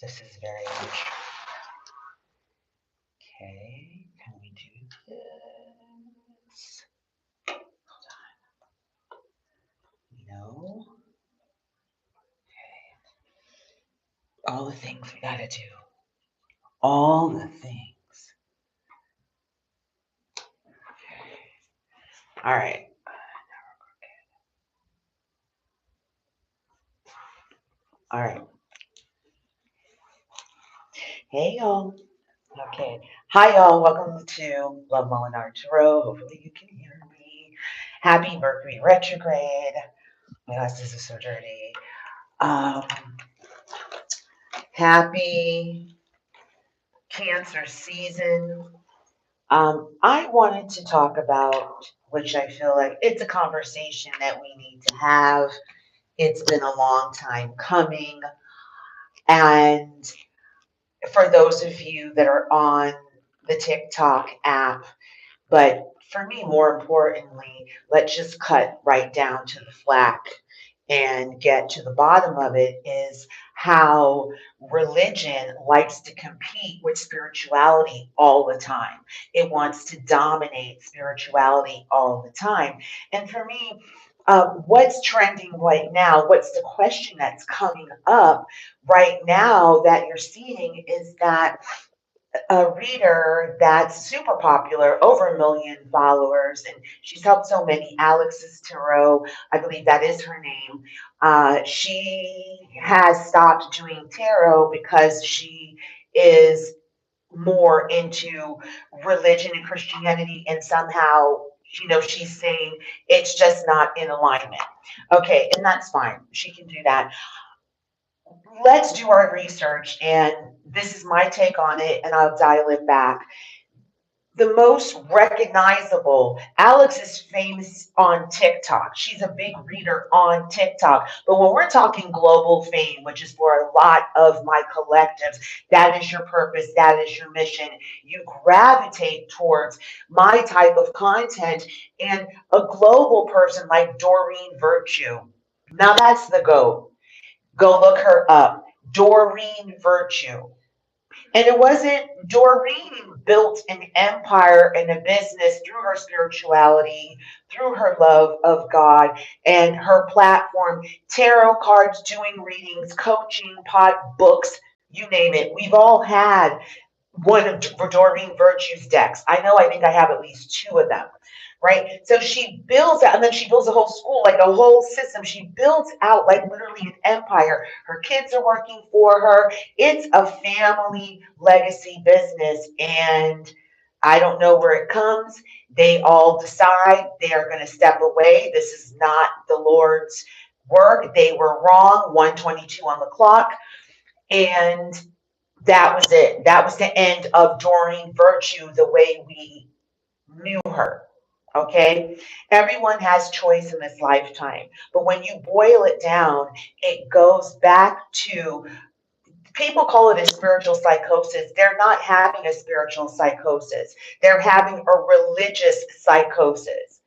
This is very much. Okay, can we do this? Hold on. No. All the things we gotta do. All the things. All right. All right. Hey, y'all. Okay. Hi, y'all. Welcome to Love Molinar Tarot. Hopefully, you can hear me. Happy Mercury retrograde. My glasses are so dirty. Um, happy Cancer season. I wanted to talk about, which I feel like it's a conversation that we need to have. It's been a long time coming. And for those of you that are on the TikTok app, but for me, more importantly, let's just cut right down to the flack and get to the bottom of it is how religion likes to compete with spirituality all the time. It wants to dominate spirituality all the time. And for me, what's trending right now? What's the question that's coming up right now that you're seeing is that a reader that's super popular, over 1 million followers, and she's helped so many. Alex's Tarot, I believe that is her name. She has stopped doing tarot because she is more into religion and Christianity, and somehow, she's saying it's just not in alignment. Okay, and that's fine. She can do that. Let's do our research, and this is my take on it, and I'll dial it back. The most recognizable, Alex is famous on TikTok. She's a big reader on TikTok. But when we're talking global fame, which is for a lot of my collectives, that is your purpose, that is your mission. You gravitate towards my type of content, and a global person like Doreen Virtue. Now that's the GOAT. Go look her up. Doreen Virtue. And it wasn't, Doreen built an empire and a business through her spirituality, through her love of God and her platform, tarot cards, doing readings, coaching, books, you name it. We've all had one of Doreen Virtue's decks. I think I have at least two of them, right? So she builds out, and then she builds a whole school, like a whole system. She builds out like literally an empire. Her kids are working for her. It's a family legacy business, and I don't know where it comes. They all decide they are going to step away. This is not the Lord's work. They were wrong. 122 on the clock. And that was it. That was the end of Doreen Virtue the way we knew her. Okay. Everyone has choice in this lifetime. But when you boil it down, it goes back to, people call it a spiritual psychosis. They're not having a spiritual psychosis, they're having a religious psychosis.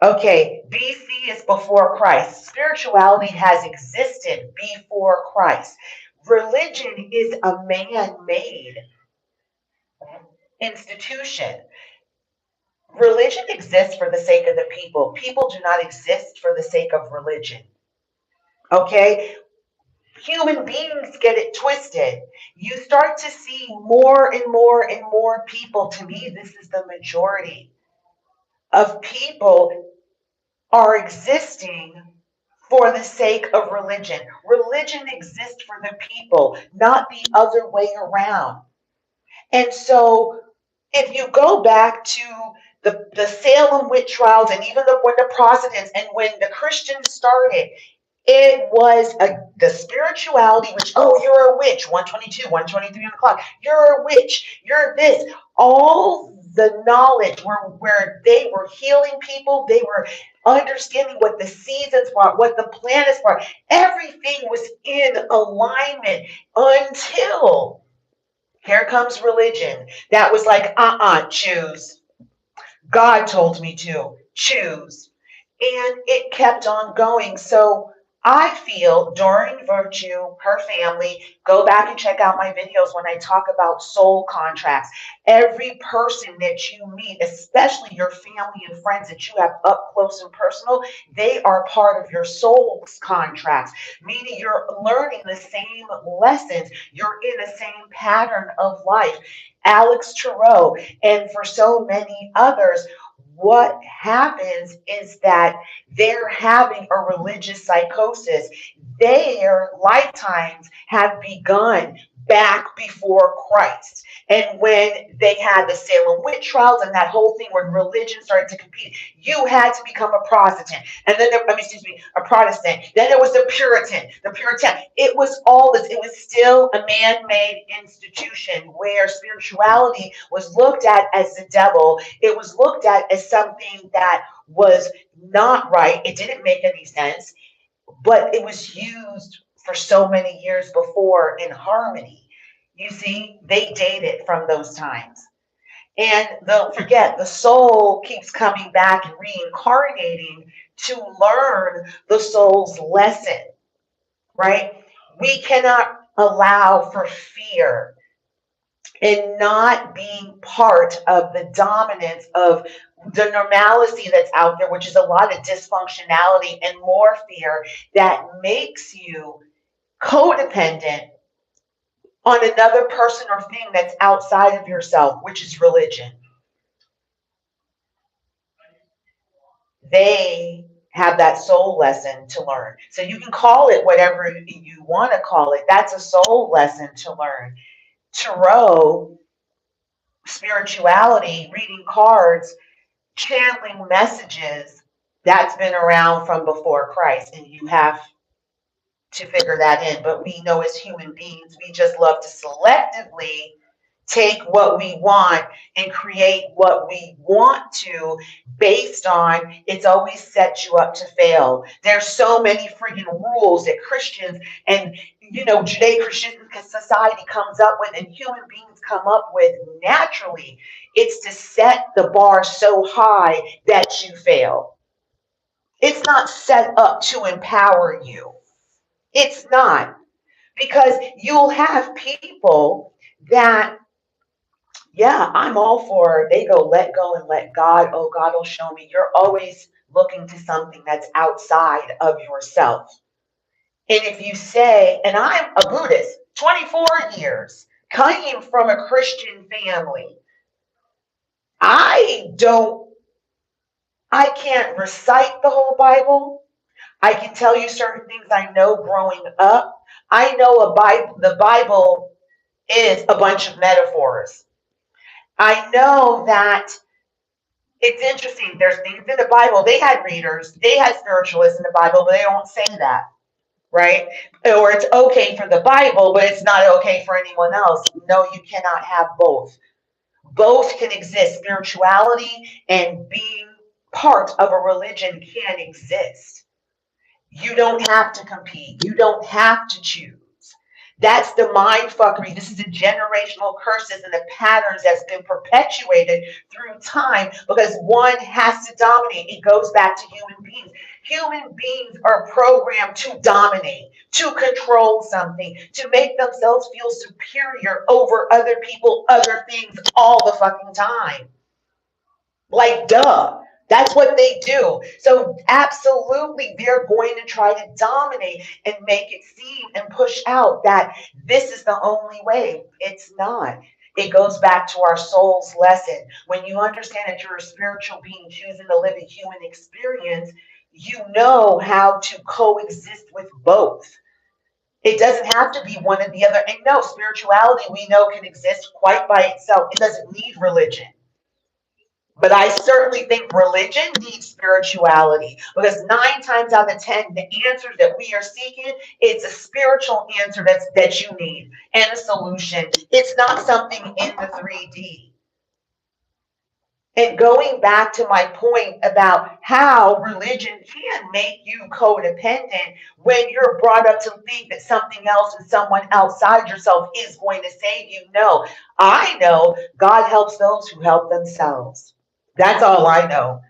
Okay, BC is before Christ. Spirituality has existed before Christ. Religion is a man made institution. Religion exists for the sake of the people. People do not exist for the sake of religion. Okay? Human beings get it twisted. You start to see more and more and more people. To me, this is the majority of people are existing for the sake of religion. Religion exists for the people, not the other way around. And so if you go back to the Salem witch trials, and even when the Protestants and when the Christians started, it was the spirituality, which, oh, you're a witch, 122, 123 on the clock, you're a witch, you're this. All the knowledge where they were healing people, they were understanding what the seasons brought, what the planets brought. Everything was in alignment until here comes religion. That was like, choose. God told me to choose. And it kept on going. So I feel during Virtue, her family, go back and check out my videos when I talk about soul contracts. Every person that you meet, especially your family and friends that you have up close and personal, they are part of your soul's contracts, meaning you're learning the same lessons. You're in the same pattern of life. Alex Turow, and for so many others, what happens is that they're having a religious psychosis. Their lifetimes have begun back before Christ. And when they had the Salem witch trials and that whole thing where religion started to compete, you had to become a Protestant. And then there, I mean, excuse me, a Protestant. Then there was the Puritan, the Puritan. It was all this. It was still a man-made institution where spirituality was looked at as the devil. It was looked at as something that was not right. It didn't make any sense, but it was used for so many years before in harmony. You see, they dated from those times. And don't forget, the soul keeps coming back and reincarnating to learn the soul's lesson, right? We cannot allow for fear and not being part of the dominance of the normalcy that's out there, which is a lot of dysfunctionality and more fear that makes you codependent on another person or thing that's outside of yourself, which is religion. They have that soul lesson to learn. So you can call it whatever you want to call it. That's a soul lesson to learn. Tarot, spirituality, reading cards, channeling messages, that's been around from before Christ, and you have to figure that in. But we know as human beings, we just love to selectively take what we want and create what we want to based on it's always set you up to fail. There's so many freaking rules that Christians and Judeo-Christian society comes up with and human beings come up with naturally. It's to set the bar so high that you fail. It's not set up to empower you. It's not, because you'll have people that, yeah, I'm all for, they go, let go and let God. Oh, God will show me. You're always looking to something that's outside of yourself. And if you say, and I'm a Buddhist, 24 years, coming from a Christian family, I don't, I can't recite the whole Bible. I can tell you certain things I know growing up. I know the Bible is a bunch of metaphors. I know that it's interesting. There's things in the Bible. They had readers, they had spiritualists in the Bible, but they don't say that, right? Or it's okay for the Bible, but it's not okay for anyone else. No, you cannot have both. Both can exist. Spirituality and being part of a religion can exist. You don't have to compete. You don't have to choose. That's the mind fuckery. This is the generational curses and the patterns that's been perpetuated through time because one has to dominate. It goes back to human beings. Human beings are programmed to dominate, to control something, to make themselves feel superior over other people, other things all the fucking time. Like, duh. That's what they do. So, absolutely, they're going to try to dominate and make it seem and push out that this is the only way. It's not. It goes back to our soul's lesson. When you understand that you're a spiritual being choosing to live a human experience, you know how to coexist with both. It doesn't have to be one or the other. And no, spirituality we know can exist quite by itself. It doesn't need religion. But I certainly think religion needs spirituality because 9 times out of 10, the answers that we are seeking, it's a spiritual answer that you need and a solution. It's not something in the 3D. And going back to my point about how religion can make you codependent when you're brought up to think that something else and someone outside yourself is going to save you. No, I know God helps those who help themselves. That's all I know.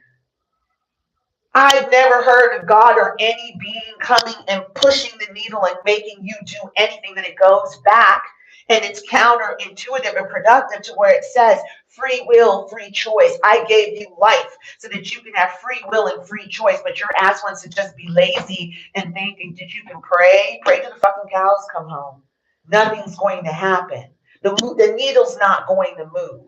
I've never heard of God or any being coming and pushing the needle and making you do anything, that it goes back and it's counterintuitive and productive to where it says free will, free choice. I gave you life so that you can have free will and free choice, but your ass wants to just be lazy and thinking that you can pray till the fucking cows come home. Nothing's going to happen. The needle's not going to move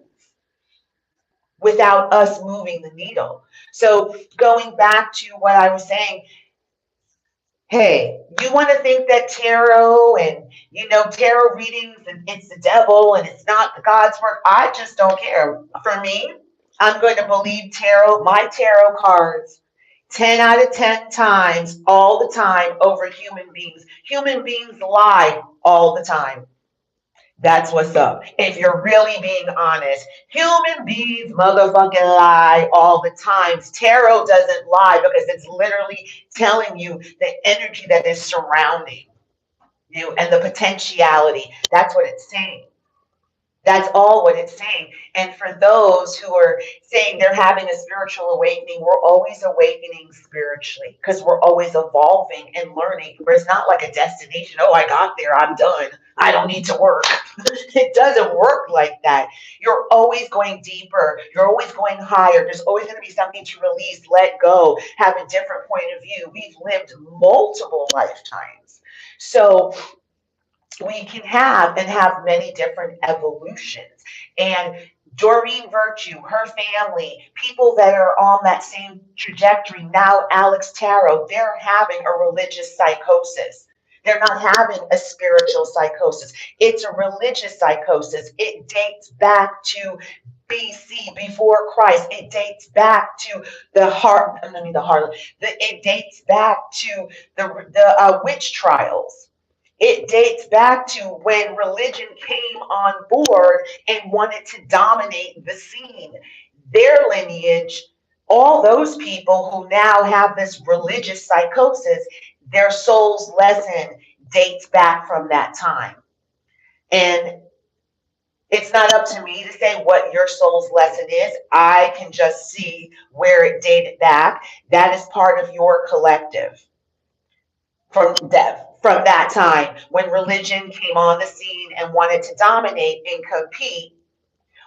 without us moving the needle. So going back to what I was saying, hey, you want to think that tarot and tarot readings and it's the devil and it's not God's work. I just don't care. For me, I'm going to believe my tarot cards 10 out of 10 times all the time over human beings. Human beings lie all the time. That's what's up. If you're really being honest, human beings motherfucking lie all the time. Tarot doesn't lie because it's literally telling you the energy that is surrounding you and the potentiality. That's what it's saying. That's all what it's saying. And for those who are saying they're having a spiritual awakening, we're always awakening spiritually because we're always evolving and learning. It's not like a destination. Oh, I got there. I'm done. I don't need to work. It doesn't work like that. You're always going deeper. You're always going higher. There's always going to be something to release, let go, have a different point of view. We've lived multiple lifetimes. So we can have many different evolutions. And Doreen Virtue, her family, people that are on that same trajectory, now Alex Tarot, they're having a religious psychosis. They're not having a spiritual psychosis. It's a religious psychosis. It dates back to BC, before Christ. It dates back to the heart. I mean, the heart. It dates back to the witch trials. It dates back to when religion came on board and wanted to dominate the scene. Their lineage, all those people who now have this religious psychosis, their soul's lesson dates back from that time. And it's not up to me to say what your soul's lesson is. I can just see where it dated back. That is part of your collective from that time when religion came on the scene and wanted to dominate and compete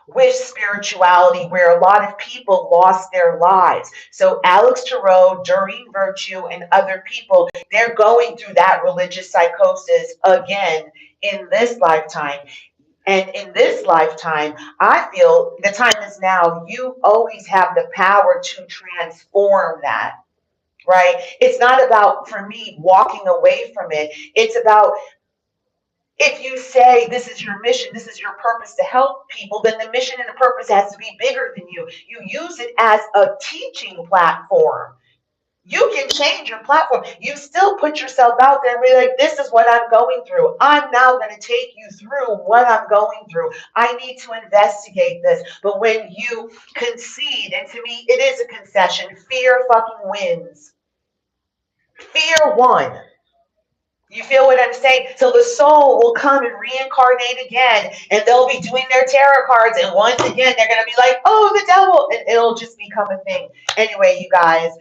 with spirituality, where a lot of people lost their lives. So Alex Tarot, Doreen Virtue, and other people, they're going through that religious psychosis again in this lifetime. And in this lifetime, I feel the time is now. You always have the power to transform that, right? It's not about, for me, walking away from it. It's about, if you say this is your mission, this is your purpose to help people, then the mission and the purpose has to be bigger than you. You use it as a teaching platform. You can change your platform. You still put yourself out there and be like, this is what I'm going through. I'm now going to take you through what I'm going through. I need to investigate this. But when you concede, and to me, it is a concession, fear fucking wins. Fear won. You feel what I'm saying? So the soul will come and reincarnate again, and they'll be doing their tarot cards, and once again, they're going to be like, oh, the devil, and it'll just become a thing. Anyway, you guys,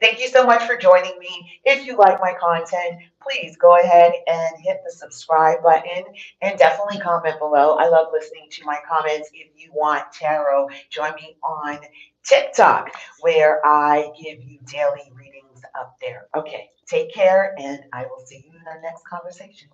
thank you so much for joining me. If you like my content, please go ahead and hit the subscribe button and definitely comment below. I love listening to my comments. If you want tarot, join me on TikTok, where I give you daily readings up there. Okay, take care, and I will see you in our next conversation.